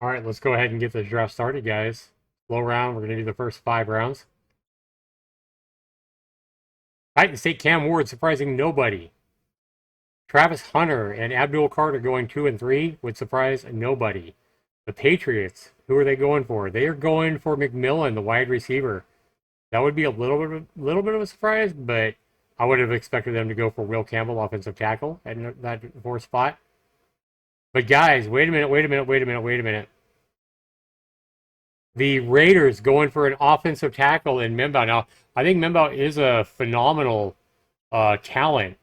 All right, let's go ahead and get this draft started, guys. Slow round. We're going to do the first 5 rounds. Titan State Cam Ward surprising nobody. Travis Hunter and Abdul Carter going 2 and 3 would surprise nobody. The Patriots, who are they going for? They are going for McMillan, the wide receiver. That would be a little bit of a surprise, but I would have expected them to go for Will Campbell, offensive tackle, at that 4th spot. But guys, wait a minute. The Raiders going for an offensive tackle in Mimba. Now, I think Mimba is a phenomenal talent,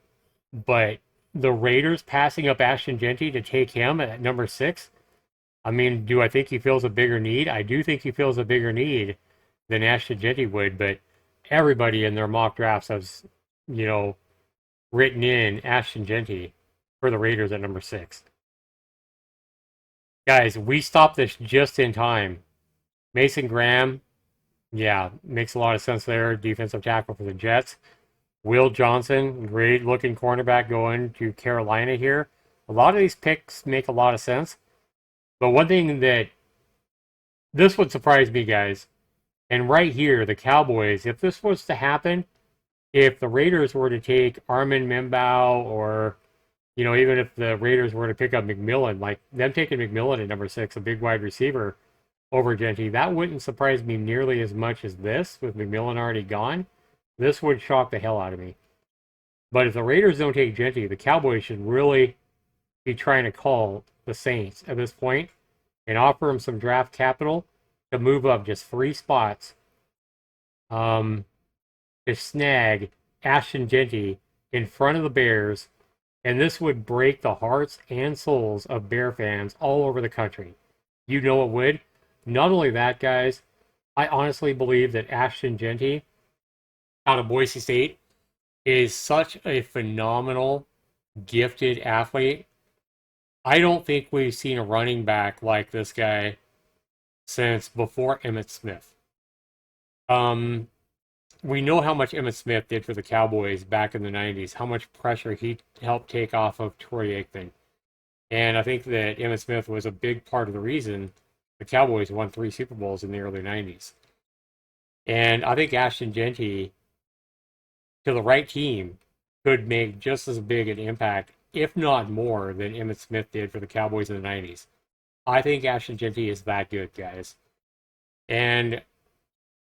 but the Raiders passing up Ashton Genty to take him at number 6. I mean, do I think he feels a bigger need? I do think he feels a bigger need than Ashton Genty would, but everybody in their mock drafts has, written in Ashton Genty for the Raiders at number 6. Guys, we stopped this just in time. Mason Graham, yeah, makes a lot of sense there. Defensive tackle for the Jets. Will Johnson, great looking cornerback going to Carolina here. A lot of these picks make a lot of sense. But one thing that this would surprise me, guys, and right here, the Cowboys, if this was to happen, if the Raiders were to take Armin Membow or, even if the Raiders were to pick up McMillan, like them taking McMillan at number 6, a big wide receiver, over Genty, that wouldn't surprise me nearly as much as this, with McMillan already gone. This would shock the hell out of me. But if the Raiders don't take Genty, the Cowboys should really be trying to call the Saints at this point and offer them some draft capital to move up just 3 spots to snag Ashton Genty in front of the Bears. And this would break the hearts and souls of Bear fans all over the country. You know it would. Not only that, guys, I honestly believe that Ashton Genty out of Boise State is such a phenomenal, gifted athlete. I don't think we've seen a running back like this guy since before Emmitt Smith. We know how much Emmitt Smith did for the Cowboys back in the 90s, how much pressure he helped take off of Troy Aikman. And I think that Emmitt Smith was a big part of the reason the Cowboys won 3 Super Bowls in the early 90s. And I think Ashton Genty, to the right team, could make just as big an impact, if not more, than Emmitt Smith did for the Cowboys in the 90s. I think Ashton Genty is that good, guys. And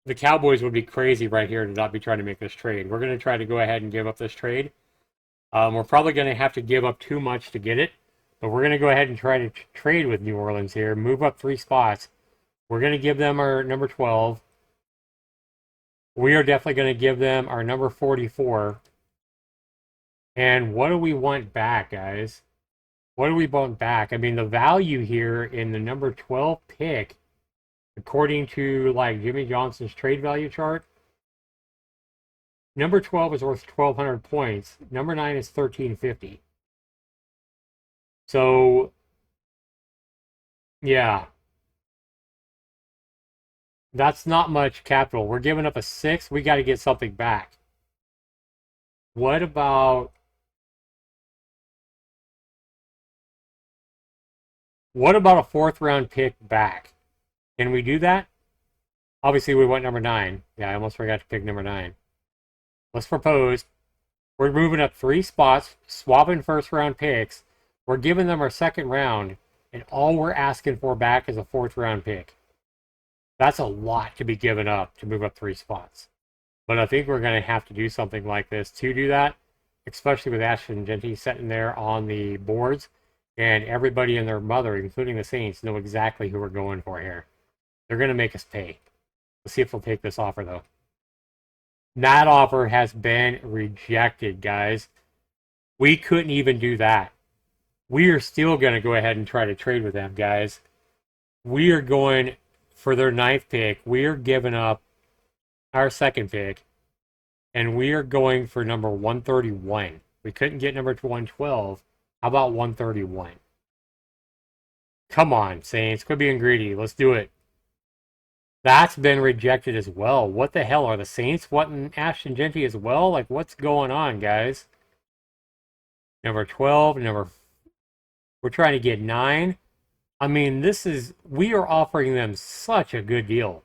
the Cowboys would be crazy right here to not be trying to make this trade. We're going to try to go ahead and give up this trade. We're probably going to have to give up too much to get it. But we're going to go ahead and try to trade with New Orleans here, move up 3 spots. We're going to give them our number 12. We are definitely going to give them our number 44. And what do we want back, guys? What do we want back? I mean, the value here in the number 12 pick, according to like Jimmy Johnson's trade value chart, number 12 is worth 1,200 points. Number 9 is 1,350. So, yeah, that's not much capital. We're giving up a 6. We got to get something back. What about a 4th round pick back? Can we do that? Obviously, we want number 9. Yeah, I almost forgot to pick number 9. Let's propose. We're moving up 3 spots, swapping 1st round picks. We're giving them our 2nd round, and all we're asking for back is a 4th round pick. That's a lot to be given up to move up 3 spots. But I think we're going to have to do something like this to do that, especially with Ashton Genty sitting there on the boards, and everybody and their mother, including the Saints, know exactly who we're going for here. They're going to make us pay. Let's see if they'll take this offer, though. That offer has been rejected, guys. We couldn't even do that. We are still going to go ahead and try to trade with them, guys. We are going for their 9th pick. We are giving up our 2nd pick, and we are going for number 131. We couldn't get number 112. How about 131? Come on, Saints. Quit being greedy. Let's do it. That's been rejected as well. What the hell? Are the Saints wanting Ashton Genty as well? Like, what's going on, guys? Number 12, we're trying to get 9. I mean, we are offering them such a good deal.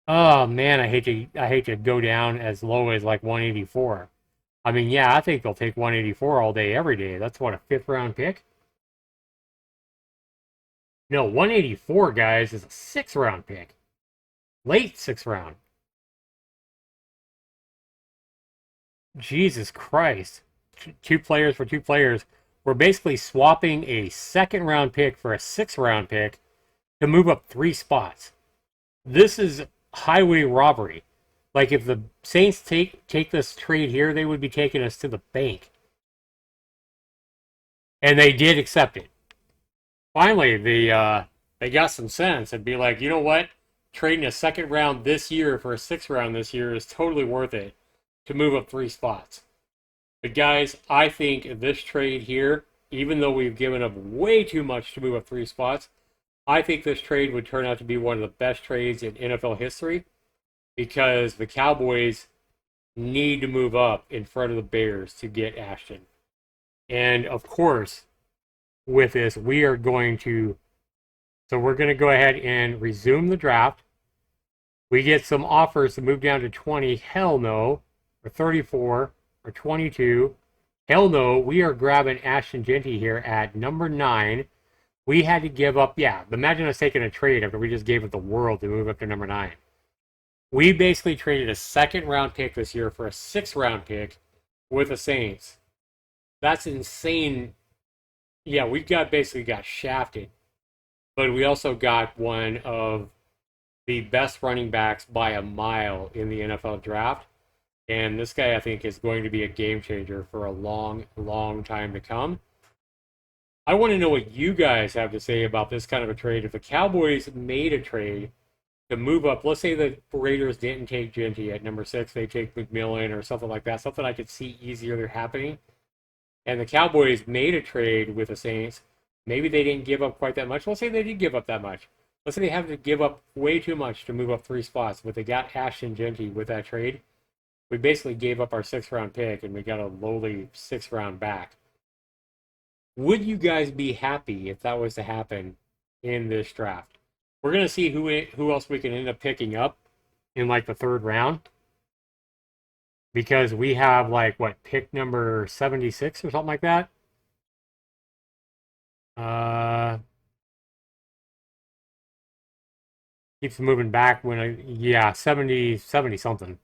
Oh man, I hate to go down as low as like 184. I mean, yeah, I think they'll take 184 all day, every day. That's what, a fifth round pick? No, 184, guys, is a sixth round pick. Late sixth round. Jesus Christ. Two players for two players. We're basically swapping a second round pick for a sixth round pick to move up 3 spots. This is highway robbery. Like if the Saints take this trade here, they would be taking us to the bank. And they did accept it. Finally, they got some sense and be like, you know what? Trading a second round this year for a sixth round this year is totally worth it to move up 3 spots. But guys, I think this trade here, even though we've given up way too much to move up 3 spots, I think this trade would turn out to be one of the best trades in NFL history because the Cowboys need to move up in front of the Bears to get Ashton. And of course, with this, we're going to go ahead and resume the draft. We get some offers to move down to 20. Hell no. Or 34 or 22. Hell no. We are grabbing Ashton Genty here at number 9. We had to give up, yeah, imagine us taking a trade after we just gave up the world to move up to number 9. We basically traded a second round pick this year for a sixth round pick with the Saints. That's insane. Yeah, we basically got shafted. But we also got one of the best running backs by a mile in the NFL draft. And this guy, I think, is going to be a game changer for a long, long time to come. I want to know what you guys have to say about this kind of a trade. If the Cowboys made a trade to move up, let's say the Raiders didn't take Genty at number 6, they take McMillan or something like that, something I could see easier happening. And the Cowboys made a trade with the Saints. Maybe they didn't give up quite that much. Let's say they did give up that much. Let's say they have to give up way too much to move up 3 spots, but they got Ashton Genty with that trade. We basically gave up our 6th round pick and we got a lowly 6th round back. Would you guys be happy if that was to happen in this draft? We're going to see who else we can end up picking up in like the 3rd round. Because we have like what, pick number 76 or something like that. Keeps moving back yeah, 70 something.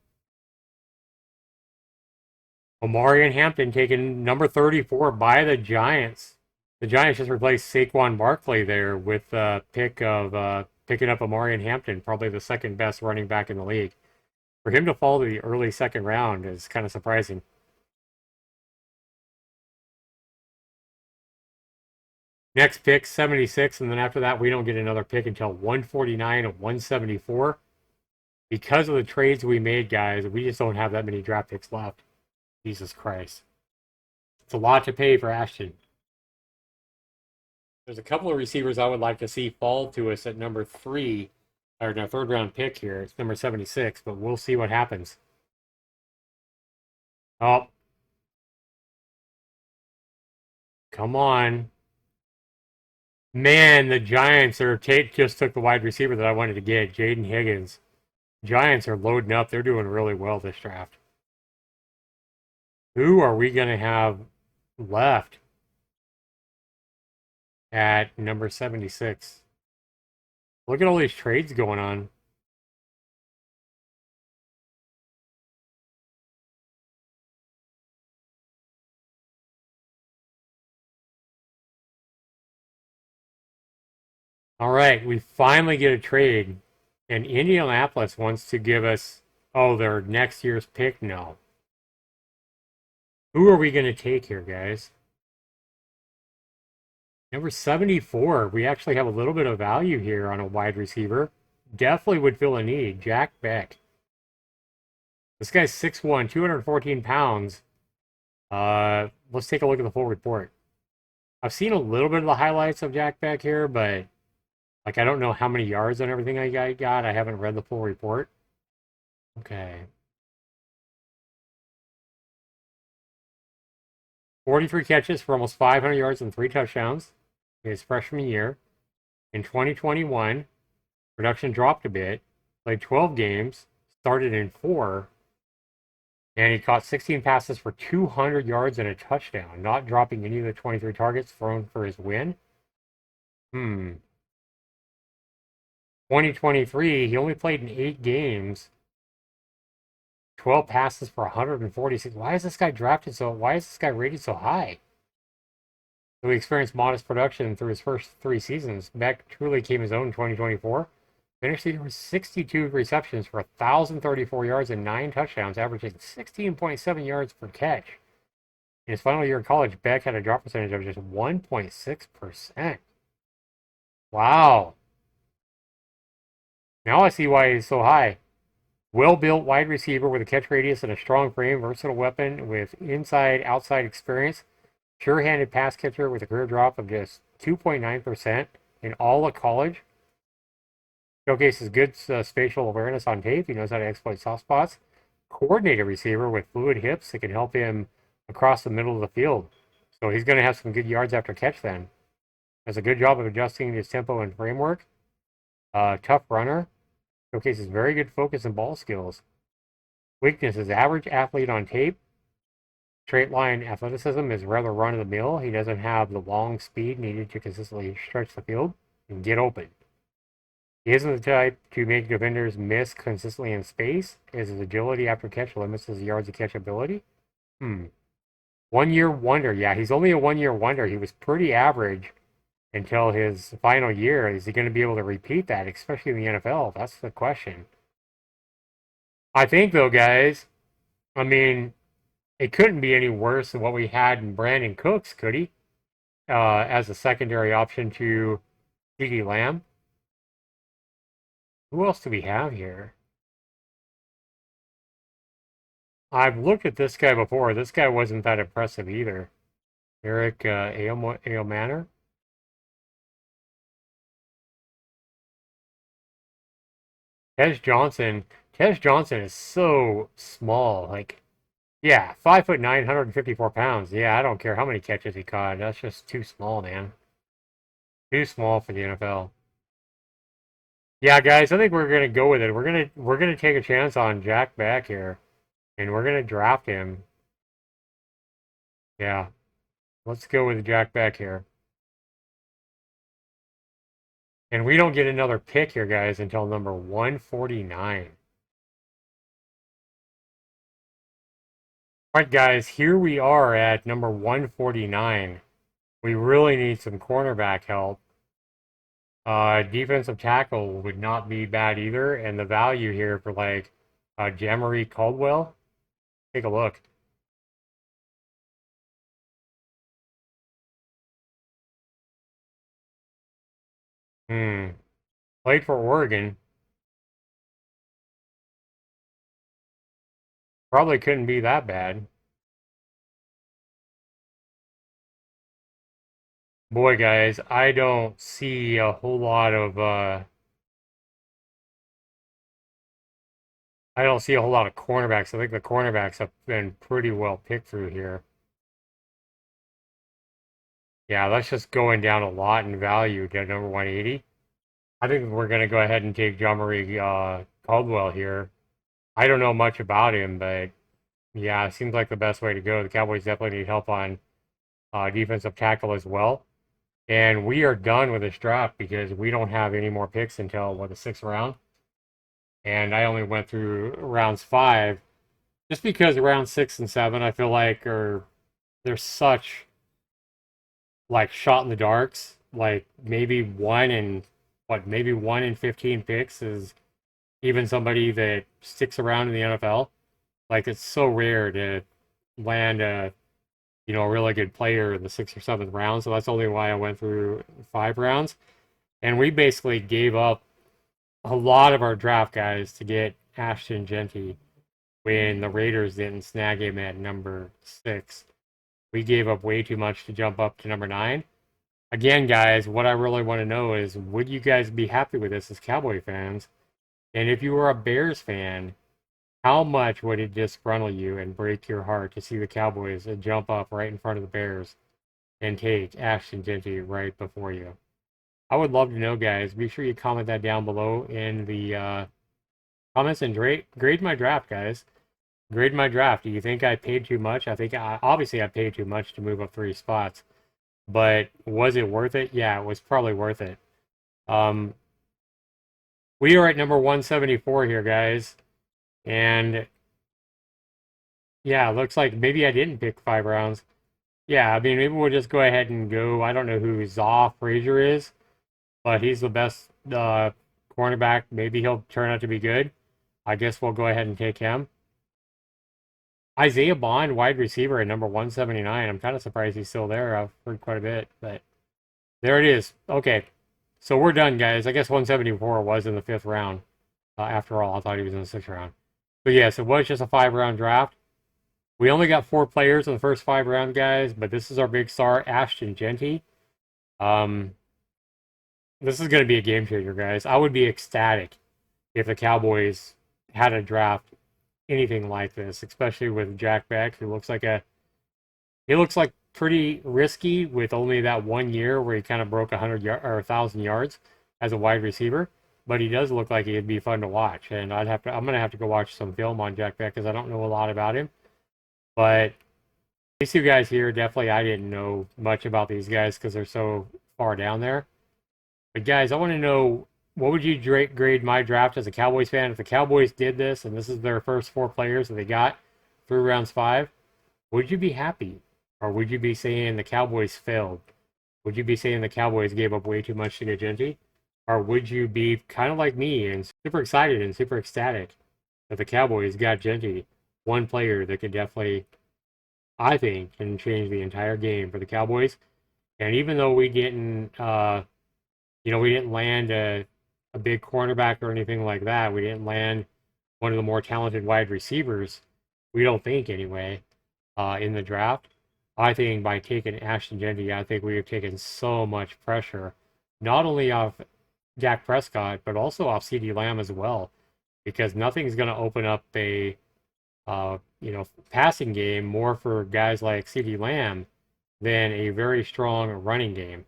Omari and Hampton taken number 34 by the Giants. The Giants just replaced Saquon Barkley there with the pick of picking up Omari and Hampton, probably the second best running back in the league. For him to fall to the early 2nd round is kind of surprising. Next pick, 76, and then after that, we don't get another pick until 149 and 174. Because of the trades we made, guys, we just don't have that many draft picks left. Jesus Christ. It's a lot to pay for Ashton. There's a couple of receivers I would like to see fall to us at number 3, or no, 3rd round pick here. It's number 76, but we'll see what happens. Oh. Come on. Man, the Giants just took the wide receiver that I wanted to get, Jaden Higgins. Giants are loading up. They're doing really well this draft. Who are we going to have left at number 76? Look at all these trades going on. All right, we finally get a trade. And Indianapolis wants to give us, their next year's pick? No. Who are we going to take here, guys? Number 74. We actually have a little bit of value here on a wide receiver. Definitely would fill a need. Jack Beck. This guy's 6'1", 214 pounds. Let's take a look at the full report. I've seen a little bit of the highlights of Jack Beck here, but like I don't know how many yards and everything I got. I haven't read the full report. Okay. 43 catches for almost 500 yards and 3 touchdowns. his freshman year. In 2021, production dropped a bit, played 12 games, started in 4, and he caught 16 passes for 200 yards and a touchdown, not dropping any of the 23 targets thrown for his win. 2023, he only played in 8 games, 12 passes for 146. Why is this guy rated so high? So he experienced modest production through his first 3 seasons. Beck truly came his own in 2024. Finished the year with 62 receptions for 1,034 yards and 9 touchdowns, averaging 16.7 yards per catch. In his final year of college, Beck had a drop percentage of just 1.6%. Wow. Now I see why he's so high. Well-built wide receiver with a catch radius and a strong frame, versatile weapon with inside-outside experience, sure-handed pass catcher with a career drop of just 2.9% in all of college. Showcases good spatial awareness on tape. He knows how to exploit soft spots. Coordinated receiver with fluid hips that can help him across the middle of the field. So he's going to have some good yards after catch then. Does a good job of adjusting his tempo and framework. Tough runner. Showcases very good focus and ball skills. Weaknesses: average athlete on tape. Straight line athleticism is rather run of the mill. He doesn't have the long speed needed to consistently stretch the field and get open. He isn't the type to make defenders miss consistently in space. His agility after catch limits his yards of catch ability. 1-year wonder. Yeah, he's only a 1-year wonder. He was pretty average until his final year. Is he going to be able to repeat that, especially in the NFL? That's the question. I think, though, guys, I mean, it couldn't be any worse than what we had in Brandon Cooks, could he? As a secondary option to CeeDee Lamb. Who else do we have here? I've looked at this guy before. This guy wasn't that impressive either. Eric Ailmanor. Tej Johnson. Tej Johnson is so small. Like, yeah, 5'9", 154 pounds. Yeah, I don't care how many catches he caught. That's just too small, man. Too small for the NFL. Yeah, guys, I think we're gonna go with it. We're gonna take a chance on Jack Beck here, and we're gonna draft him. Yeah, let's go with Jack Beck here. And we don't get another pick here, guys, until number 149. All right, guys, here we are at number 149. We really need some cornerback help. Defensive tackle would not be bad either, and the value here for like Jamari Caldwell. Take a look. Played for Oregon. Probably couldn't be that bad. Boy, guys, I don't see a whole lot of I don't see a whole lot of cornerbacks. I think the cornerbacks have been pretty well picked through here. Yeah, that's just going down a lot in value to number 180. I think we're going to go ahead and take John Marie Caldwell here. I don't know much about him, but yeah, it seems like the best way to go. The Cowboys definitely need help on defensive tackle as well. And we are done with this draft because we don't have any more picks until, what, the 6th round? And I only went through rounds 5 just because round 6 and 7 I feel like they're such like shot in the darks. Like maybe 1 in 15 picks is even somebody that sticks around in the NFL. Like, it's so rare to land a really good player in the 6th or 7th round. So that's only why I went through 5 rounds. And we basically gave up a lot of our draft guys to get Ashton Genty when the Raiders didn't snag him at number 6. We gave up way too much to jump up to number 9. Again, guys, what I really want to know is, would you guys be happy with this as Cowboy fans? And if you were a Bears fan, how much would it disgruntle you and break your heart to see the Cowboys jump up right in front of the Bears and take Ashton Genty right before you? I would love to know, guys. Be sure you comment that down below in the comments and grade my draft, guys. Grade my draft. Do you think I paid too much? I think obviously I paid too much to move up 3 spots, but was it worth it? Yeah, it was probably worth it. Um, we are at number 174 here, guys, and yeah, looks like maybe I didn't pick 5 rounds. Yeah, I mean maybe we'll just go ahead and go. I don't know who Zaw Frazier is, but he's the best cornerback. Maybe he'll turn out to be good. I guess we'll go ahead and take him. Isaiah Bond, wide receiver at number 179. I'm kind of surprised he's still there. I've heard quite a bit, but there it is. Okay, so we're done, guys. I guess 174 was in the 5th round. After all, I thought he was in the 6th round. But yes, it was just a 5-round draft. We only got 4 players in the first 5 rounds, guys, but this is our big star, Ashton Genty. This is going to be a game changer, guys. I would be ecstatic if the Cowboys had a draft anything like this, especially with Jack Beck, who looks like he looks like pretty risky with only that 1 year where he kind of broke 1,000 yards as a wide receiver. But he does look like he'd be fun to watch, and I'm gonna have to go watch some film on Jack Beck because I don't know a lot about him. But these 2 guys here, definitely I didn't know much about these guys because they're so far down there. But guys, I want to know, what would you grade my draft as a Cowboys fan? If the Cowboys did this and this is their first 4 players that they got through rounds 5, would you be happy? Or would you be saying the Cowboys failed? Would you be saying the Cowboys gave up way too much to get Genty? Or would you be kind of like me and super excited and super ecstatic that the Cowboys got Genty, one player that could definitely, I think, can change the entire game for the Cowboys? And even though we didn't, we didn't land a big cornerback or anything like that. We didn't land one of the more talented wide receivers. We don't think anyway in the draft. I think by taking Ashton Genty, I think we have taken so much pressure, not only off Dak Prescott, but also off CeeDee Lamb as well, because nothing's going to open up a passing game more for guys like CeeDee Lamb than a very strong running game.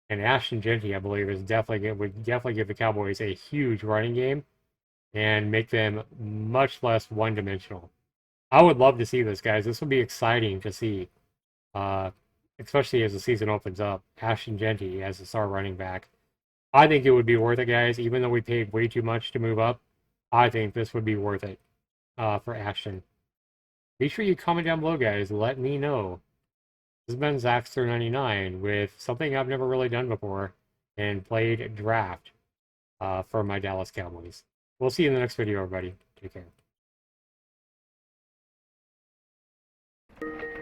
And Ashton Genty, I believe, would definitely give the Cowboys a huge running game and make them much less one-dimensional. I would love to see this, guys. This would be exciting to see, especially as the season opens up. Ashton Genty as a star running back. I think it would be worth it, guys. Even though we paid way too much to move up, I think this would be worth it for Ashton. Be sure you comment down below, guys. Let me know. This has been Zaxter99 with something I've never really done before and played draft for my Dallas Cowboys. We'll see you in the next video, everybody. Take care.